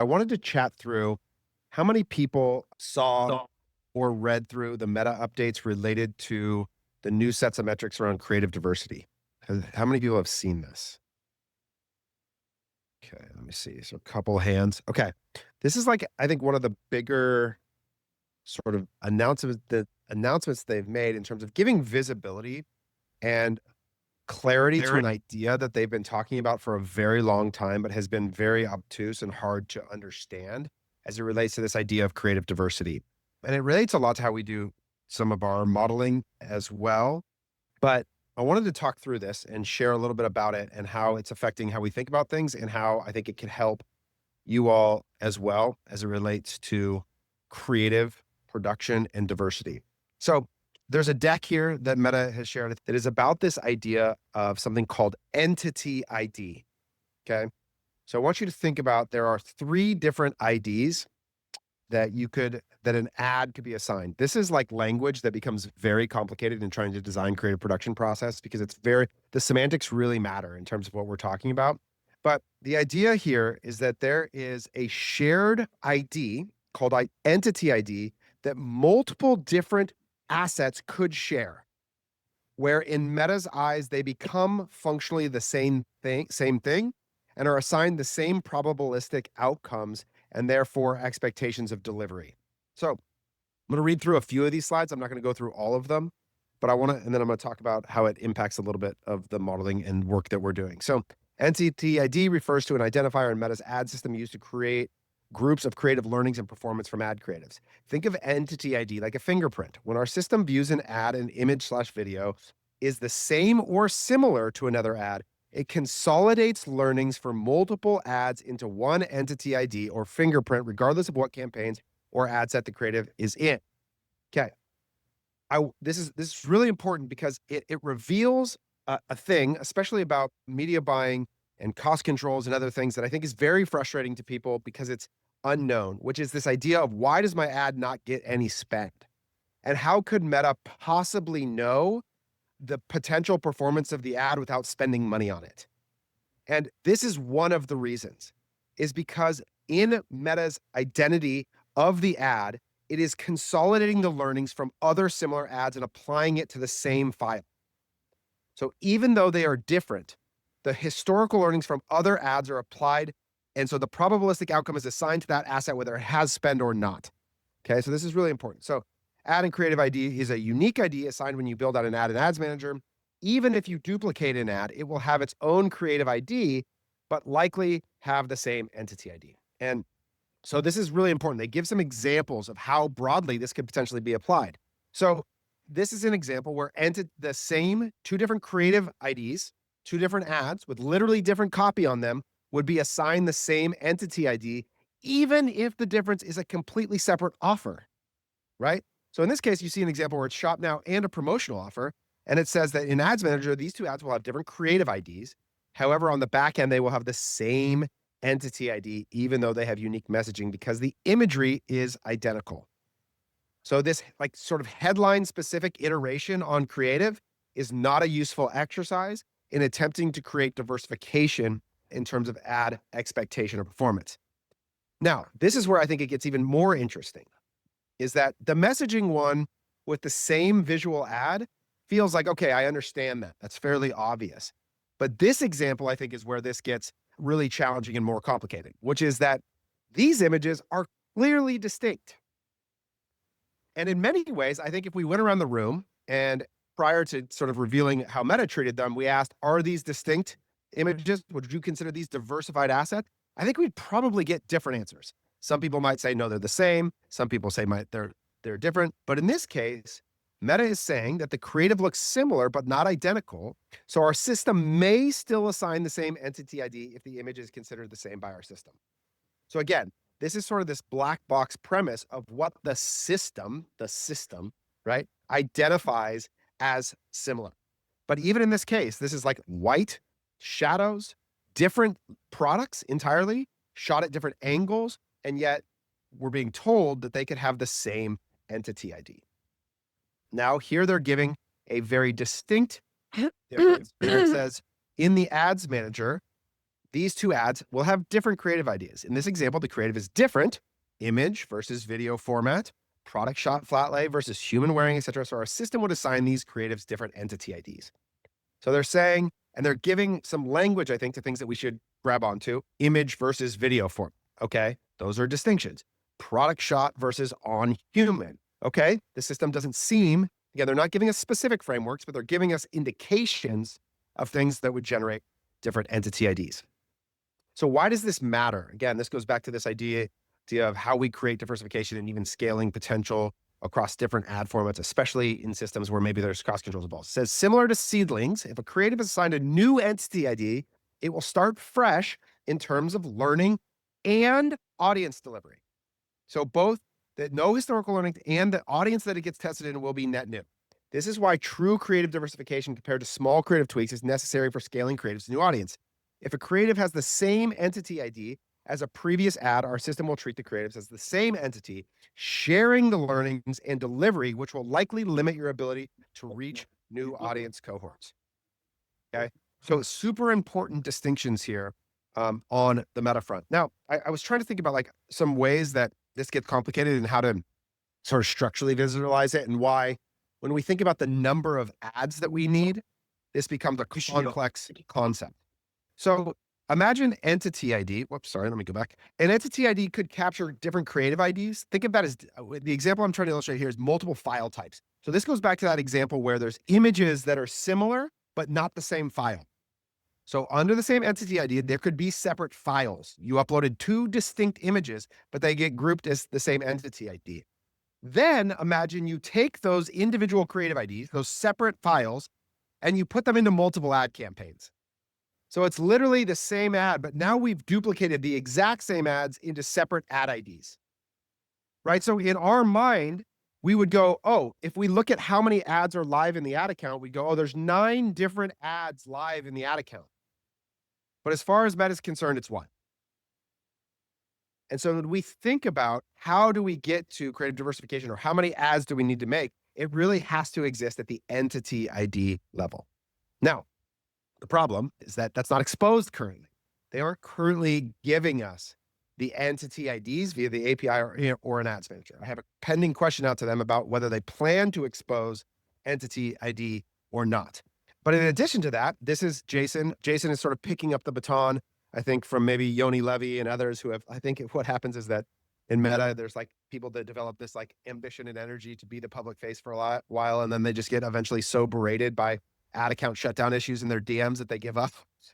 I wanted to chat through how many people saw or read through the meta updates related to the new sets of metrics around creative diversity. How many people have seen this? Okay, let me see. So a couple hands. Okay. This is like I think one of the bigger sort of announcements they've made in terms of giving visibility and clarity to an idea that they've been talking about for a very long time, but has been very obtuse and hard to understand as it relates to this idea of creative diversity. And it relates a lot to how we do some of our modeling as well. But I wanted to talk through this and share a little bit about it and how it's affecting how we think about things and how I think it can help you all as well as it relates to creative production and diversity. So there's a deck here that Meta has shared that is about this idea of something called entity ID. Okay. So I want you to think about there are three different IDs that an ad could be assigned. This is like language that becomes very complicated in trying to design creative production process because the semantics really matter in terms of what we're talking about. But the idea here is that there is a shared ID called entity ID that multiple different assets could share, where in Meta's eyes, they become functionally the same thing, and are assigned the same probabilistic outcomes and therefore expectations of delivery. So I'm going to read through a few of these slides. I'm not going to go through all of them, but and then I'm going to talk about how it impacts a little bit of the modeling and work that we're doing. So entity ID refers to an identifier in Meta's ad system used to create groups of creative learnings and performance from ad creatives. Think of entity ID like a fingerprint. When our system views an ad, an image/video is the same or similar to another ad, it consolidates learnings for multiple ads into one entity ID or fingerprint, regardless of what campaigns or ad set the creative is in. Okay. This is really important because it reveals a thing, especially about media buying and cost controls and other things that I think is very frustrating to people because it's unknown, which is this idea of why does my ad not get any spend? And how could Meta possibly know the potential performance of the ad without spending money on it? And this is one of the reasons, is because in Meta's identity of the ad, it is consolidating the learnings from other similar ads and applying it to the same file. So even though they are different, the historical learnings from other ads are applied. And so the probabilistic outcome is assigned to that asset, whether it has spend or not. Okay, so this is really important. So ad and creative ID is a unique ID assigned when you build out an ad in Ads Manager. Even if you duplicate an ad, it will have its own creative ID, but likely have the same entity ID. And so this is really important. They give some examples of how broadly this could potentially be applied. So this is an example where the same two different creative IDs, two different ads with literally different copy on them would be assigned the same entity ID, even if the difference is a completely separate offer, right? So in this case, you see an example where it's Shop Now and a promotional offer. And it says that in Ads Manager, these two ads will have different creative IDs. However, on the back end, they will have the same entity ID, even though they have unique messaging because the imagery is identical. So this like sort of headline specific iteration on creative is not a useful exercise in attempting to create diversification in terms of ad expectation or performance. Now, this is where I think it gets even more interesting, is that the messaging one with the same visual ad feels like, okay, I understand that. That's fairly obvious. But this example, I think, is where this gets really challenging and more complicated, which is that these images are clearly distinct. And in many ways, I think if we went around the room and prior to sort of revealing how Meta treated them, we asked, are these distinct images? Would you consider these diversified assets? I think we'd probably get different answers. Some people might say, no, they're the same. Some people say they're different. But in this case, Meta is saying that the creative looks similar, but not identical. So our system may still assign the same entity ID if the image is considered the same by our system. So again, this is sort of this black box premise of what the system, right, identifies as similar. But even in this case, this is like white shadows, different products entirely, shot at different angles, and yet we're being told that they could have the same entity ID. Now, here they're giving a very distinct difference. It says in the Ads Manager, these two ads will have different creative ideas. In this example, the creative is different: image versus video format, product shot flat lay versus human wearing, etc. So our system would assign these creatives different entity IDs. So they're saying, and they're giving some language, I think, to things that we should grab onto: image versus video form. Okay, those are distinctions. Product shot versus on human. Okay, the system doesn't seem, again, they're not giving us specific frameworks, but they're giving us indications of things that would generate different entity IDs. So why does this matter? Again, this goes back to this idea of how we create diversification and even scaling potential across different ad formats, especially in systems where maybe there's cross controls involved. It says, similar to seedlings, if a creative is assigned a new entity ID, it will start fresh in terms of learning and audience delivery. So both that no historical learning and the audience that it gets tested in will be net new. This is why true creative diversification compared to small creative tweaks is necessary for scaling creatives to new audience. If a creative has the same entity ID as a previous ad, our system will treat the creatives as the same entity, sharing the learnings and delivery, which will likely limit your ability to reach new audience cohorts. Okay. So super important distinctions here on the meta front. Now, I was trying to think about like some ways that this gets complicated and how to sort of structurally visualize it, and why when we think about the number of ads that we need, this becomes a complex concept. So imagine entity ID. Whoops, sorry, let me go back. An entity ID could capture different creative IDs. Think of that as the example I'm trying to illustrate here is multiple file types. So this goes back to that example where there's images that are similar, but not the same file. So under the same entity ID, there could be separate files. You uploaded two distinct images, but they get grouped as the same entity ID. Then imagine you take those individual creative IDs, those separate files, and you put them into multiple ad campaigns. So it's literally the same ad, but now we've duplicated the exact same ads into separate ad IDs, right? So in our mind, we would go, oh, if we look at how many ads are live in the ad account, we go, oh, there's 9 different ads live in the ad account. But as far as Meta is concerned, it's 1. And so when we think about how do we get to creative diversification, or how many ads do we need to make, it really has to exist at the entity ID level. Now, the problem is that that's not exposed currently. They aren't currently giving us the entity IDs via the API or an ads manager. I have a pending question out to them about whether they plan to expose entity ID or not. But in addition to that, this is Jason. Jason is sort of picking up the baton, I think, from maybe Yoni Levy and others who have, I think what happens is that in Meta, there's like people that develop this like ambition and energy to be the public face for a while, and then they just get eventually so berated by ad account shutdown issues in their DMs that they give up.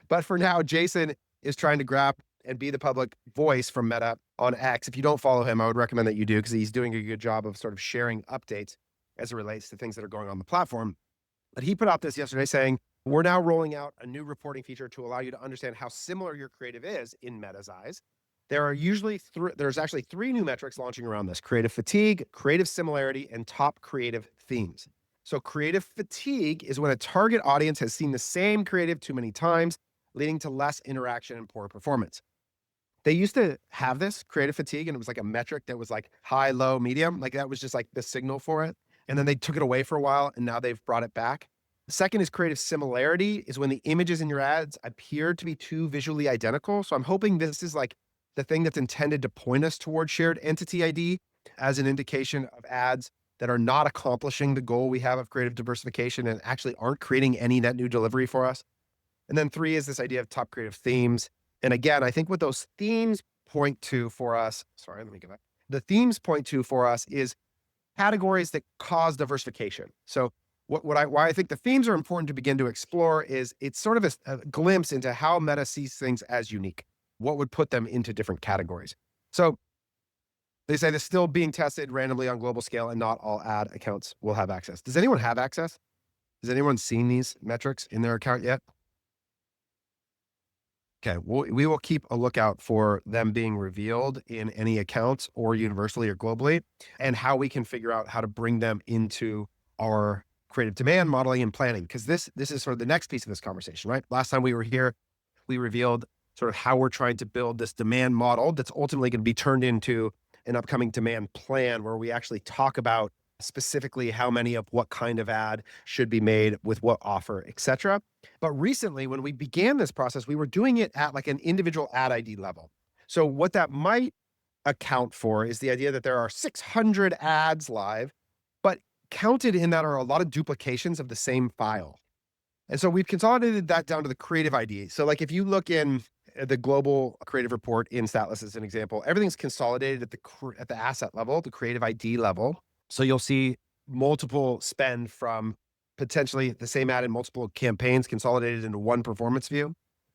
But for now, Jason is trying to grab and be the public voice from Meta on X. If you don't follow him, I would recommend that you do, because he's doing a good job of sort of sharing updates as it relates to things that are going on the platform. But he put out this yesterday saying, we're now rolling out a new reporting feature to allow you to understand how similar your creative is in Meta's eyes. There's actually 3 new metrics launching around this: creative fatigue, creative similarity, and top creative themes. So creative fatigue is when a target audience has seen the same creative too many times, leading to less interaction and poor performance. They used to have this creative fatigue, and it was like a metric that was like high, low, medium. Like that was just like the signal for it. And then they took it away for a while, and now they've brought it back. The second is creative similarity, is when the images in your ads appear to be too visually identical. So I'm hoping this is like the thing that's intended to point us towards shared entity ID as an indication of ads that are not accomplishing the goal we have of creative diversification and actually aren't creating any net new delivery for us. And then 3 is this idea of top creative themes. And again, I think what those themes point to for us, sorry, let me go back. The themes point to for us is categories that cause diversification. So why I think the themes are important to begin to explore is it's sort of a glimpse into how Meta sees things as unique. What would put them into different categories? So they say this is still being tested randomly on global scale, and not all ad accounts will have access. Does anyone have access? Has anyone seen these metrics in their account yet? Okay, we will keep a lookout for them being revealed in any accounts or universally or globally, and how we can figure out how to bring them into our creative demand modeling and planning. Because this is sort of the next piece of this conversation, right? Last time we were here, we revealed sort of how we're trying to build this demand model that's ultimately going to be turned into an upcoming demand plan, where we actually talk about specifically how many of what kind of ad should be made with what offer, etc. But recently, when we began this process, we were doing it at like an individual ad ID level. So what that might account for is the idea that there are 600 ads live, but counted in that are a lot of duplications of the same file. And so we've consolidated that down to the creative ID. So like if you look in the global creative report in Statless as an example, everything's consolidated at the asset level, the creative ID level. So you'll see multiple spend from potentially the same ad in multiple campaigns consolidated into one performance view.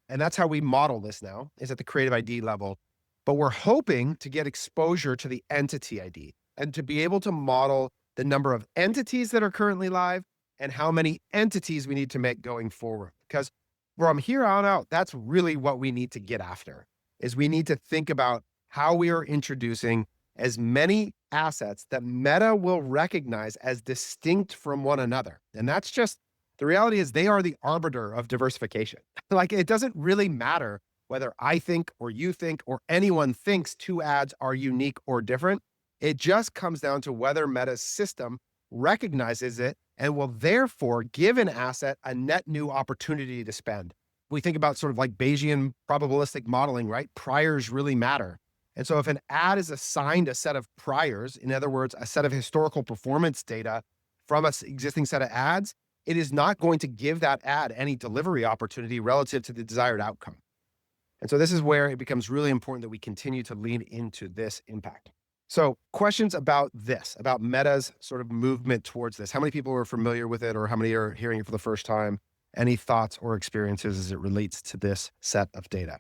And that's how we model this now, is at the creative ID level. But we're hoping to get exposure to the entity ID and to be able to model the number of entities that are currently live and how many entities we need to make going forward. Because from here on out, that's really what we need to get after, is we need to think about how we are introducing as many assets that Meta will recognize as distinct from one another. And that's just, the reality is they are the arbiter of diversification. Like it doesn't really matter whether I think or you think or anyone thinks two ads are unique or different. It just comes down to whether Meta's system recognizes it and will therefore give an asset a net new opportunity to spend. We think about sort of like Bayesian probabilistic modeling, right? Priors really matter. And so if an ad is assigned a set of priors, in other words, a set of historical performance data from an existing set of ads, it is not going to give that ad any delivery opportunity relative to the desired outcome. And so this is where it becomes really important that we continue to lean into this impact. So questions about this, about Meta's sort of movement towards this. How many people are familiar with it or how many are hearing it for the first time? Any thoughts or experiences as it relates to this set of data?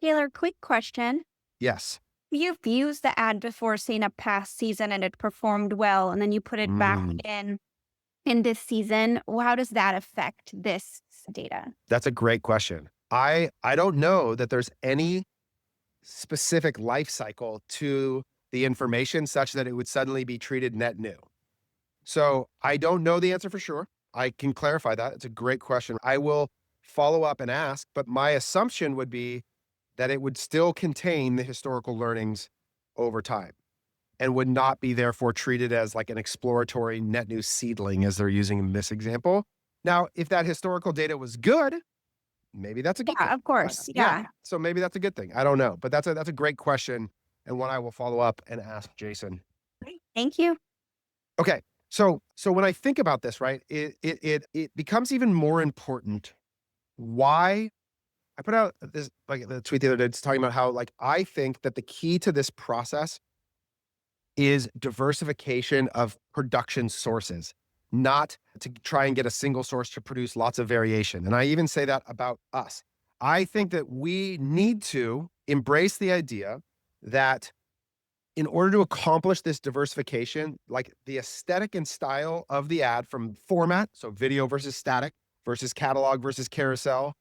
Taylor, quick question. Yes. You've used the ad before, say, in a past season and it performed well, and then you put it back in this season. How does that affect this data? That's a great question. I don't know that there's any specific life cycle to the information such that it would suddenly be treated net new. So I don't know the answer for sure. I can clarify that. It's a great question. I will follow up and ask, but my assumption would be that it would still contain the historical learnings over time and would not be therefore treated as like an exploratory net new seedling as they're using in this example. Now, if that historical data was good, maybe that's a good thing. Of course. Yeah. So maybe that's a good thing. I don't know, but that's a great question and one I will follow up and ask Jason. Thank you. Okay. So when I think about this, right, it becomes even more important why I put out this, like the tweet the other day, it's talking about how like, I think that the key to this process is diversification of production sources, not to try and get a single source to produce lots of variation. And I even say that about us. I think that we need to embrace the idea that in order to accomplish this diversification, like the aesthetic and style of the ad from format, so video versus static versus catalog versus carousel,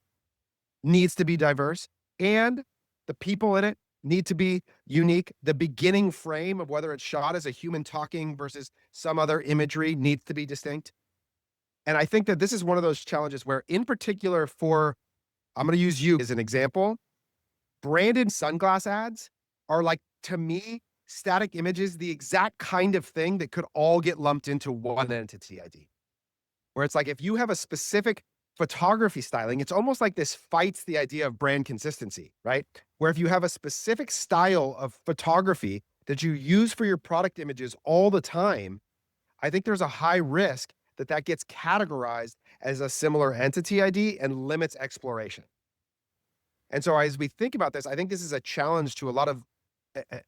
needs to be diverse, and the people in it need to be unique. The beginning frame of whether it's shot as a human talking versus some other imagery needs to be distinct. And I think that this is one of those challenges where, in particular for, I'm going to use you as an example, branded sunglass ads are like, to me, static images, the exact kind of thing that could all get lumped into one entity ID. Where it's like, if you have a specific photography styling, it's almost like this fights the idea of brand consistency, right? Where if you have a specific style of photography that you use for your product images all the time, I think there's a high risk that that gets categorized as a similar entity ID and limits exploration. And so as we think about this, I think this is a challenge to a lot of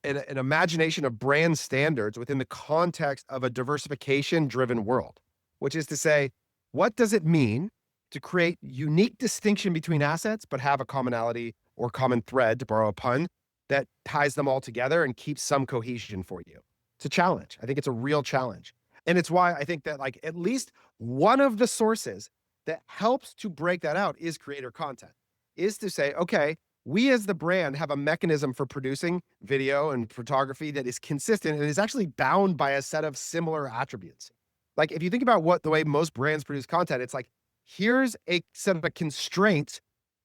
an imagination of brand standards within the context of a diversification-driven world, which is to say, what does it mean to create unique distinction between assets, but have a commonality or common thread, to borrow a pun, that ties them all together and keeps some cohesion for you? It's a challenge. I think it's a real challenge. And it's why I think that like at least one of the sources that helps to break that out is creator content, is to say, okay, we as the brand have a mechanism for producing video and photography that is consistent and is actually bound by a set of similar attributes. Like if you think about what the way most brands produce content, it's like, here's a set of constraints,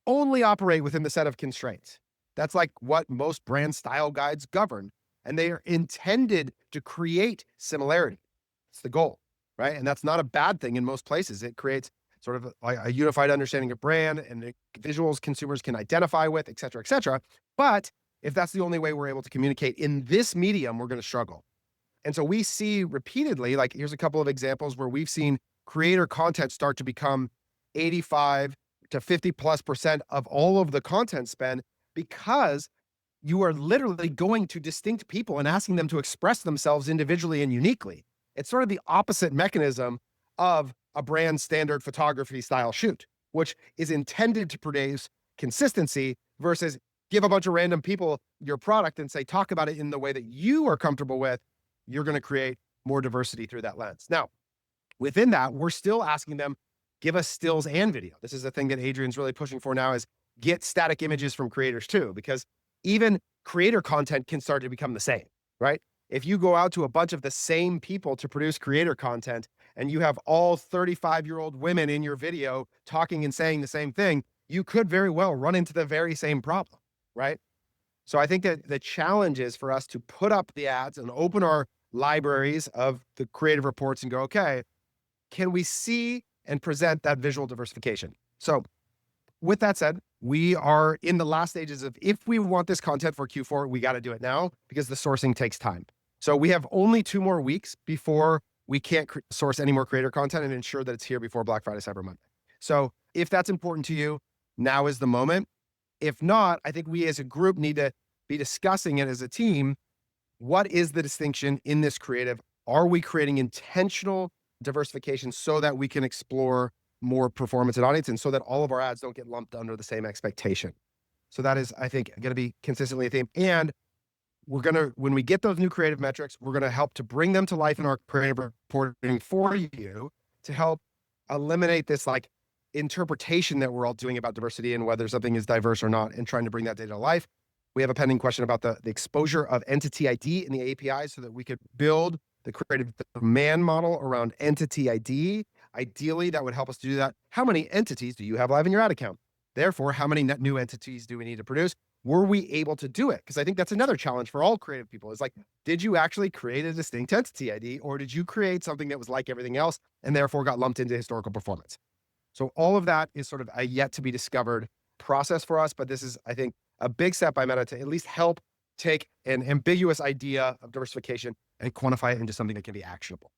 only operate within the set of constraints. That's like what most brand style guides govern. and they are intended to create similarity. It's the goal, right? And that's not a bad thing in most places. It creates sort of a unified understanding of brand and the visuals consumers can identify with, et cetera, et cetera. But if that's the only way we're able to communicate in this medium, we're going to struggle. And so we see repeatedly, like here's a couple of examples where we've seen creator content start to become 85 to 50+% of all of the content spend because you are literally going to distinct people and asking them to express themselves individually and uniquely. It's sort of the opposite mechanism of a brand standard photography style shoot, which is intended to produce consistency versus give a bunch of random people your product and say, talk about it in the way that you are comfortable with. You're going to create more diversity through that lens. Now, within that, we're still asking them, give us stills and video. This is the thing that Adrian's really pushing for now is get static images from creators too, because even creator content can start to become the same, right? If you go out to a bunch of the same people to produce creator content and you have all 35-year-old women in your video talking and saying the same thing, you could very well run into the very same problem, right? So I think that the challenge is for us to put up the ads and open our libraries of the creative reports and go, okay, can we see and present that visual diversification? So with that said, we are in the last stages of if we want this content for Q4, we got to do it now because the sourcing takes time. So we have only 2 more weeks before we can't source any more creator content and ensure that it's here before Black Friday, Cyber Monday. So if that's important to you, now is the moment. If not, I think we as a group need to be discussing it as a team. What is the distinction in this creative? Are we creating intentional diversification so that we can explore more performance and audience and so that all of our ads don't get lumped under the same expectation? So that is, I think, going to be consistently a theme. And we're going to, when we get those new creative metrics, we're going to help to bring them to life in our creative reporting for you to help eliminate this like interpretation that we're all doing about diversity and whether something is diverse or not and trying to bring that data to life. We have a pending question about the exposure of entity ID in the API so that we could build the creative demand model around entity ID. Ideally, that would help us to do that. How many entities do you have live in your ad account? Therefore, how many net new entities do we need to produce? Were we able to do it? Because I think that's another challenge for all creative people is like, did you actually create a distinct entity ID or did you create something that was like everything else and therefore got lumped into historical performance? So all of that is sort of a yet to be discovered process for us. But this is, I think, a big step by Meta to at least help take an ambiguous idea of diversification and quantify it into something that can be actionable.